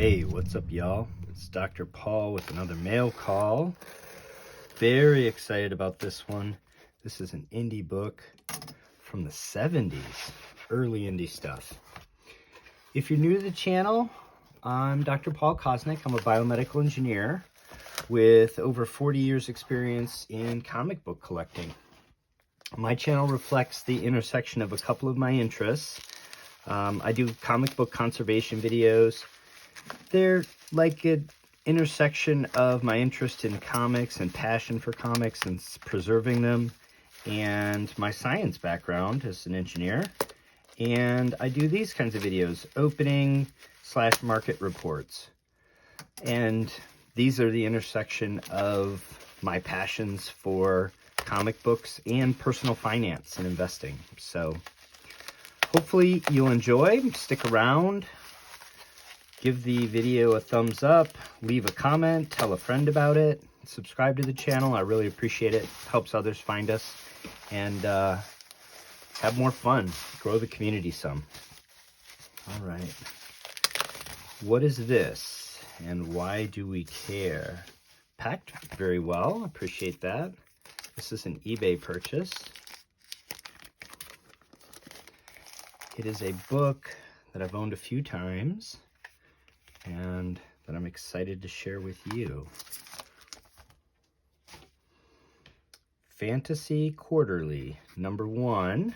Hey, what's up, y'all? It's Dr. Paul with another mail call. Very excited about this one. This is an indie book from the 70s, early indie stuff. If you're new to the channel, I'm Dr. Paul Kosnick. I'm a biomedical engineer with over 40 years experience in comic book collecting. My channel reflects the intersection of a couple of my interests. I do comic book conservation videos. They're like an intersection of my interest in comics and passion for comics and preserving them, and my science background as an engineer. And I do these kinds of videos, opening/market reports. And these are the intersection of my passions for comic books and personal finance and investing. So hopefully you'll enjoy. Stick around. Give the video a thumbs up, leave a comment, tell a friend about it, subscribe to the channel. I really appreciate it. Helps others find us, and have more fun. Grow the community some. All right. What is this, and why do we care? Packed very well. Appreciate that. This is an eBay purchase. It is a book that I've owned a few times, and that I'm excited to share with you. Fantasy Quarterly, #1,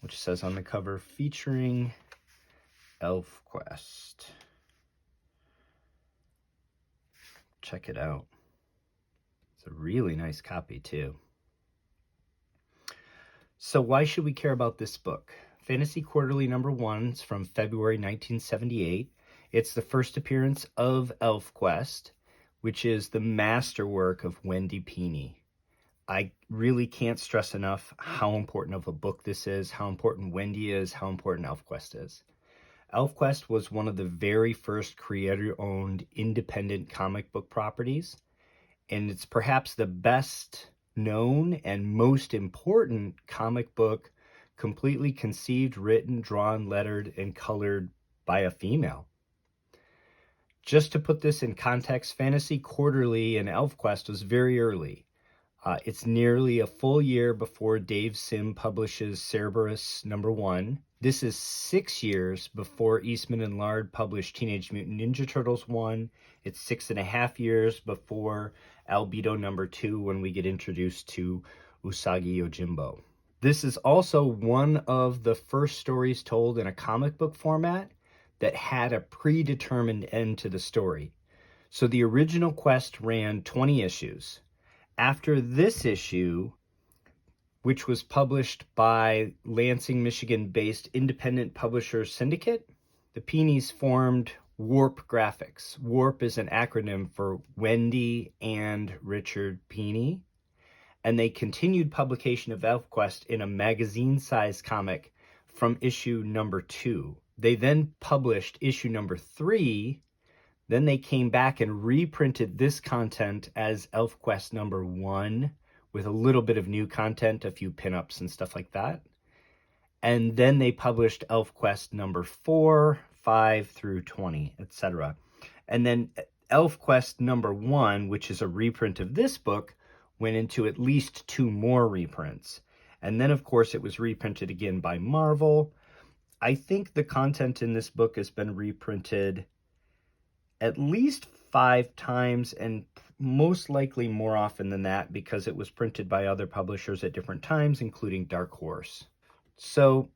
which says on the cover, featuring ElfQuest. Check it out. It's a really nice copy, too. So why should we care about this book? Fantasy Quarterly #1 is from February 1978. It's the first appearance of ElfQuest, which is the masterwork of Wendi Pini. I really can't stress enough how important of a book this is, how important Wendi is, how important ElfQuest is. ElfQuest was one of the very first creator-owned independent comic book properties, and it's perhaps the best known and most important comic book completely conceived, written, drawn, lettered, and colored by a female. Just to put this in context, Fantasy Quarterly and ElfQuest was very early. It's nearly a full year before Dave Sim publishes Cerberus #1. This is 6 years before Eastman and Laird published Teenage Mutant Ninja Turtles 1. It's 6.5 years before Albedo #2, when we get introduced to Usagi Yojimbo. This is also one of the first stories told in a comic book format that had a predetermined end to the story. So the original quest ran 20 issues. After this issue, which was published by Lansing, Michigan-based independent publisher Syndicate, the Pinis formed Warp Graphics. Warp is an acronym for Wendi and Richard Pini. And they continued publication of ElfQuest in a magazine-sized comic from issue #2. They then published issue #3. Then they came back and reprinted this content as ElfQuest #1 with a little bit of new content, a few pinups and stuff like that. And then they published ElfQuest #4, 5 through 20, etc. And then ElfQuest #1, which is a reprint of this book, went into at least 2 more reprints. And then, of course, it was reprinted again by Marvel. I think the content in this book has been reprinted at least 5 times, and most likely more often than that, because it was printed by other publishers at different times, including Dark Horse. So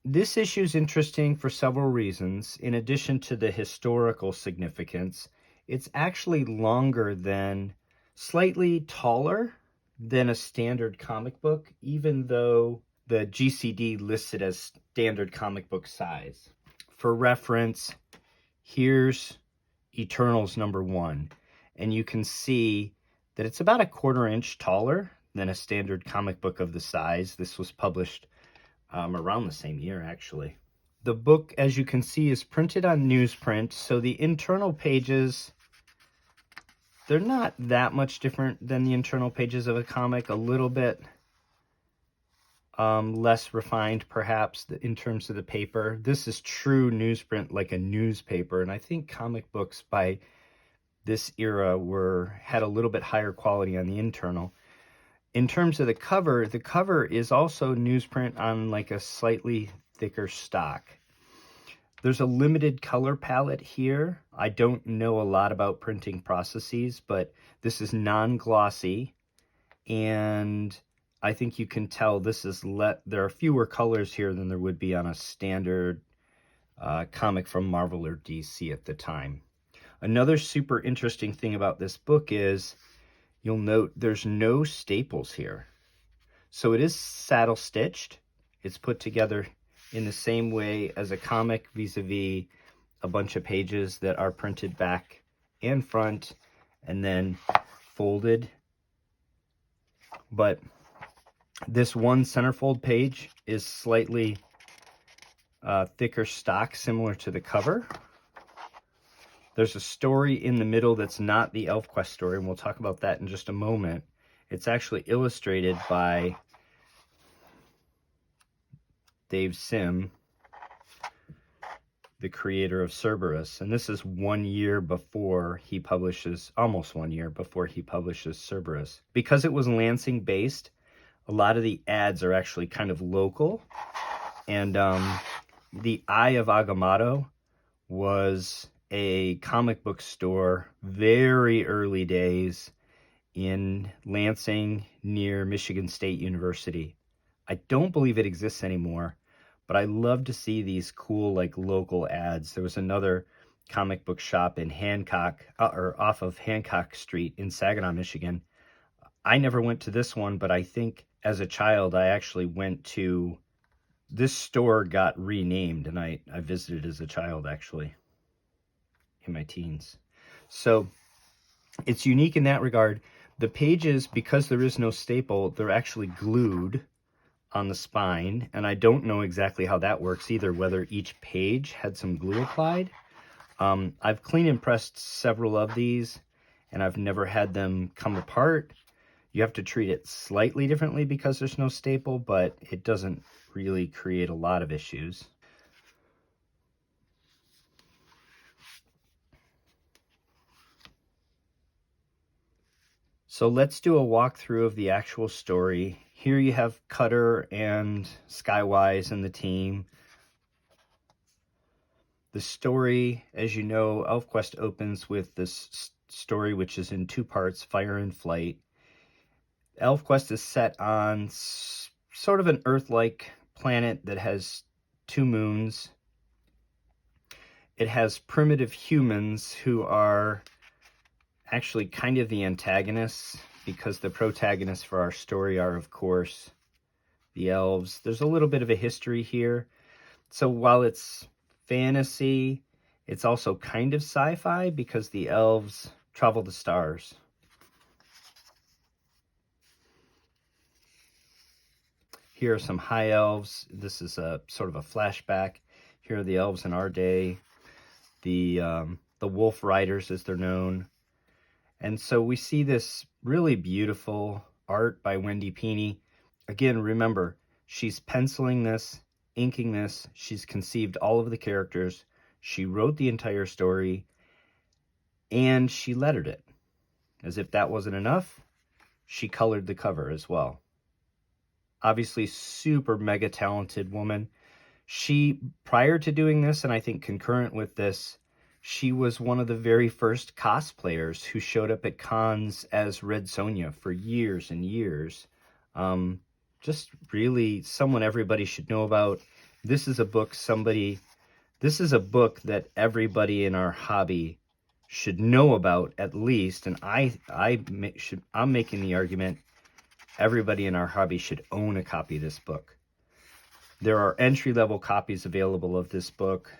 this issue is interesting for several reasons. In addition to the historical significance, it's actually longer than, slightly taller than a standard comic book, even though the GCD lists it as standard comic book size. For reference, here's Eternals #1, and you can see that it's about a 1/4 inch taller than a standard comic book of the size. This was published around the same year, actually. The book, as you can see, is printed on newsprint, so the internal pages, they're not that much different than the internal pages of a comic, a little bit less refined perhaps in terms of the paper. This is true newsprint, like a newspaper, and I think comic books by this era had a little bit higher quality on the internal. In terms of the cover is also newsprint on like a slightly thicker stock. There's a limited color palette here. I don't know a lot about printing processes, but this is non-glossy, and I think you can tell this is there are fewer colors here than there would be on a standard comic from Marvel or DC at the time. Another super interesting thing about this book is you'll note there's no staples here. So it is saddle stitched. It's put together in the same way as a comic, vis-a-vis a bunch of pages that are printed back and front and then folded. But this one centerfold page is slightly thicker stock, similar to the cover. There's a story in the middle that's not the ElfQuest story, and we'll talk about that in just a moment. It's actually illustrated by Dave Sim, the creator of Cerberus, and this is 1 year before he publishes, almost 1 year before he publishes Cerberus. Because it was Lansing based, a lot of the ads are actually kind of local, and the Eye of Agamotto was a comic book store very early days in Lansing near Michigan State University. I don't believe it exists anymore, but I love to see these cool like local ads. There was another comic book shop in Hancock, or off of Hancock Street in Saginaw, Michigan. I never went to this one, but I think as a child I actually went to this store. Got renamed, and I visited as a child, actually, in my teens. So it's unique in that regard. The pages, because there is no staple, they're actually glued on the spine, and I don't know exactly how that works either, whether each page had some glue applied. I've clean and pressed several of these, and I've never had them come apart. You have to treat it slightly differently because there's no staple, but it doesn't really create a lot of issues. So let's do a walkthrough of the actual story. Here you have Cutter and Skywise and the team. The story, as you know, ElfQuest opens with this story, which is in 2 parts, Fire and Flight. ElfQuest is set on sort of an Earth-like planet that has 2 moons. It has primitive humans who are actually kind of the antagonists, because the protagonists for our story are, of course, the elves. There's a little bit of a history here. So while it's fantasy, it's also kind of sci-fi, because the elves travel the stars. Here are some high elves. This is a sort of a flashback. Here are the elves in our day, the wolf riders as they're known. And so we see this really beautiful art by Wendi Pini. Again, remember, she's penciling this, inking this. She's conceived all of the characters. She wrote the entire story, and she lettered it. As if that wasn't enough, she colored the cover as well. Obviously, super mega talented woman. She, prior to doing this, and I think concurrent with this, she was one of the very first cosplayers who showed up at cons as Red Sonja for years and years. Just really someone everybody should know about. This is a book that everybody in our hobby should know about, at least. And I'm making the argument everybody in our hobby should own a copy of this book. There are entry-level copies available of this book.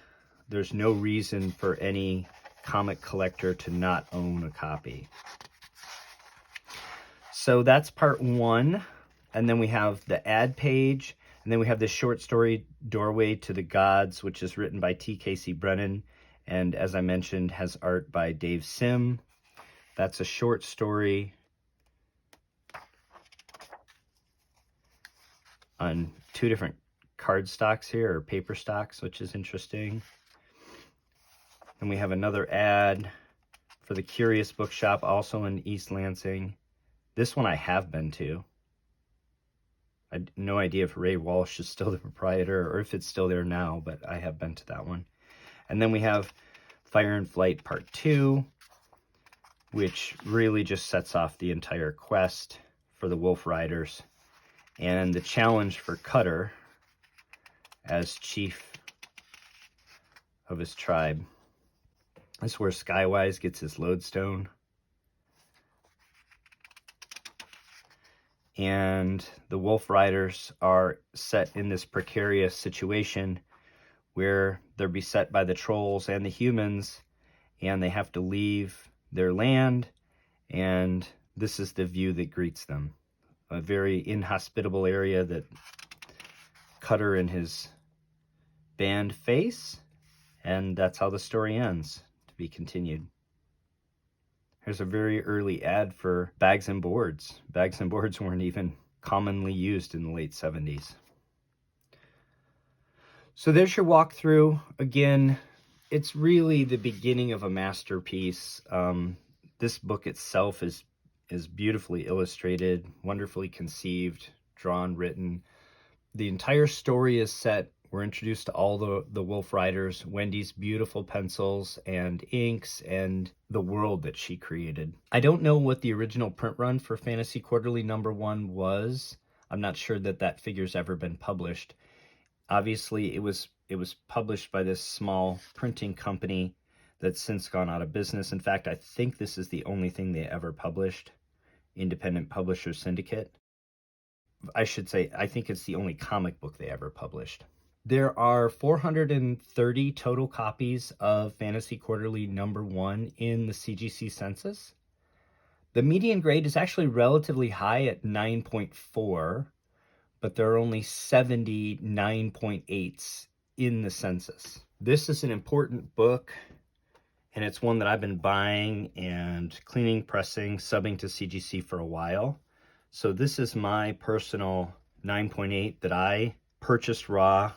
There's no reason for any comic collector to not own a copy. So that's part 1. And then we have the ad page. And then we have the short story, Doorway to the Gods, which is written by T. Casey Brennan. And as I mentioned, has art by Dave Sim. That's a short story. on 2 different card stocks here, or paper stocks, which is interesting. And we have another ad for the Curious Bookshop, also in East Lansing. This one I have been to. I had no idea if Ray Walsh is still the proprietor or if it's still there now, but I have been to that one. And then we have Fire and Flight Part 2, which really just sets off the entire quest for the Wolf Riders and the challenge for Cutter as chief of his tribe. This is where Skywise gets his lodestone. And the Wolf Riders are set in this precarious situation where they're beset by the trolls and the humans, and they have to leave their land, and this is the view that greets them. A very inhospitable area that Cutter and his band face, and that's how the story ends, to be continued. Here's a very early ad for bags and boards. Bags and boards weren't even commonly used in the late 70s. So there's your walkthrough. Again, it's really the beginning of a masterpiece. This book itself is beautifully illustrated, wonderfully conceived, drawn, written. The entire story is set. We're introduced to all the Wolf Riders, Wendi's beautiful pencils and inks, and the world that she created. I don't know what the original print run for Fantasy Quarterly #1 was. I'm not sure that figure's ever been published. Obviously, it was published by this small printing company that's since gone out of business. In fact, I think this is the only thing they ever published, Independent Publishers Syndicate. I should say, I think it's the only comic book they ever published. There are 430 total copies of Fantasy Quarterly #1 in the CGC census. The median grade is actually relatively high at 9.4, but there are only 70 9.8s in the census. This is an important book, and it's one that I've been buying and cleaning, pressing, subbing to CGC for a while. So this is my personal 9.8 that I purchased raw,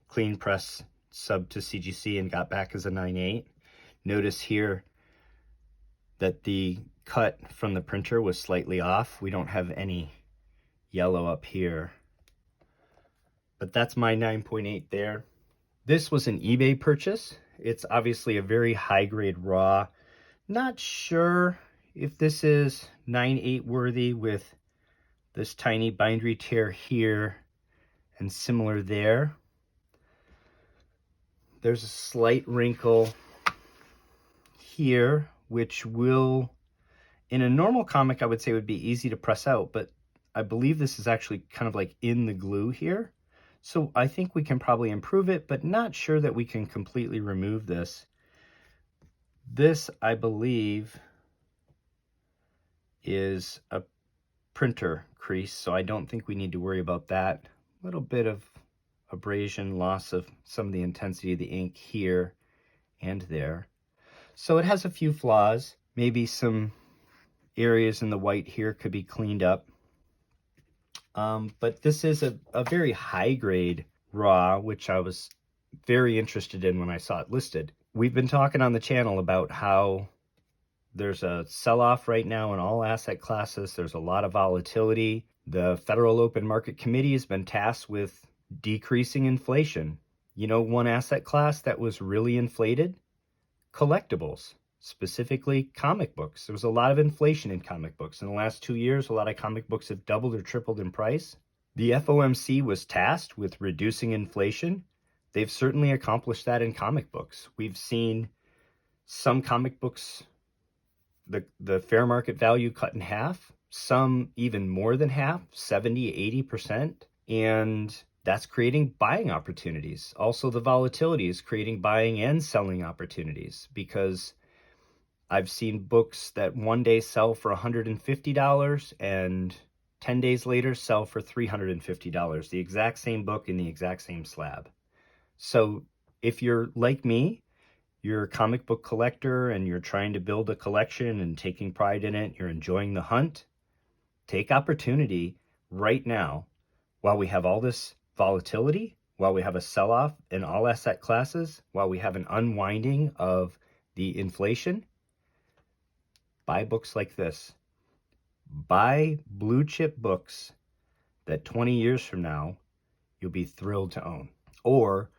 clean press, sub to CGC, and got back as a 9.8. Notice here that the cut from the printer was slightly off. We don't have any yellow up here, but that's my 9.8 there. This was an eBay purchase. It's obviously a very high grade raw. Not sure if this is 9.8 worthy with this tiny bindery tear here and similar there. There's a slight wrinkle here, which will, in a normal comic, I would say would be easy to press out, but I believe this is actually kind of like in the glue here. So I think we can probably improve it, but not sure that we can completely remove this. This, I believe, is a printer crease, so I don't think we need to worry about that. A little bit of abrasion, loss of some of the intensity of the ink here and there. So it has a few flaws. Maybe some areas in the white here could be cleaned up. But this is a very high grade raw, which I was very interested in when I saw it listed. We've been talking on the channel about how there's a sell-off right now in all asset classes. There's a lot of volatility. The Federal Open Market Committee has been tasked with decreasing inflation. You know, one asset class that was really inflated? Collectibles, specifically comic books. There was a lot of inflation in comic books. In the last 2 years, a lot of comic books have doubled or tripled in price. The FOMC was tasked with reducing inflation. They've certainly accomplished that in comic books. We've seen some comic books, the fair market value cut in half, some even more than half, 70, 80%. And that's creating buying opportunities. Also, the volatility is creating buying and selling opportunities, because I've seen books that one day sell for $150 and 10 days later sell for $350. The exact same book in the exact same slab. So if you're like me, you're a comic book collector and you're trying to build a collection and taking pride in it, you're enjoying the hunt, take opportunity right now While we have all this volatility, while we have a sell-off in all asset classes, while we have an unwinding of the inflation, buy books like this. Buy blue chip books that 20 years from now, you'll be thrilled to own, or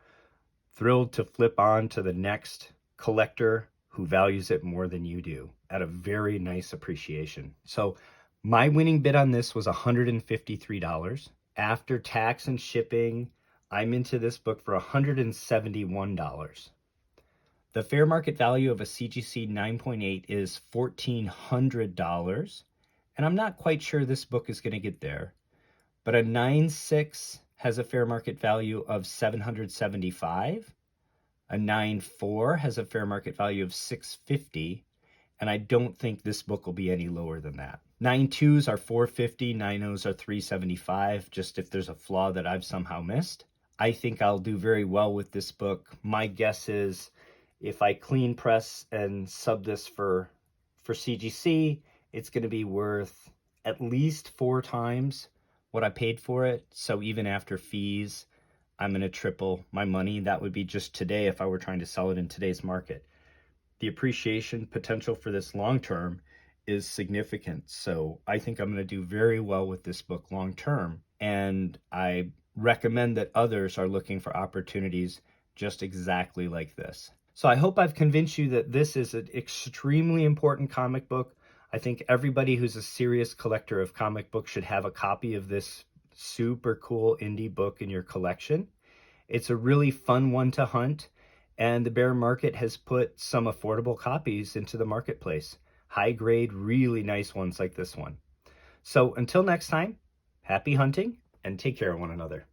thrilled to flip on to the next collector who values it more than you do at a very nice appreciation. So my winning bid on this was $153. After tax and shipping, I'm into this book for $171. The fair market value of a CGC 9.8 is $1,400, and I'm not quite sure this book is going to get there, but a 9.6 has a fair market value of $775. A 9.4 has a fair market value of $650, and I don't think this book will be any lower than that. 9.2s are $450, 9.0s are $375, just if there's a flaw that I've somehow missed. I think I'll do very well with this book. My guess is if I clean press and sub this for CGC, it's going to be worth at least 4 times what I paid for it. So even after fees, I'm going to triple my money. That would be just today if I were trying to sell it in today's market. The appreciation potential for this long term is significant. So I think I'm going to do very well with this book long term. And I recommend that others are looking for opportunities just exactly like this. So I hope I've convinced you that this is an extremely important comic book. I think everybody who's a serious collector of comic books should have a copy of this super cool indie book in your collection. It's a really fun one to hunt, and the bear market has put some affordable copies into the marketplace. High grade, really nice ones like this one. So until next time, happy hunting and take care of one another.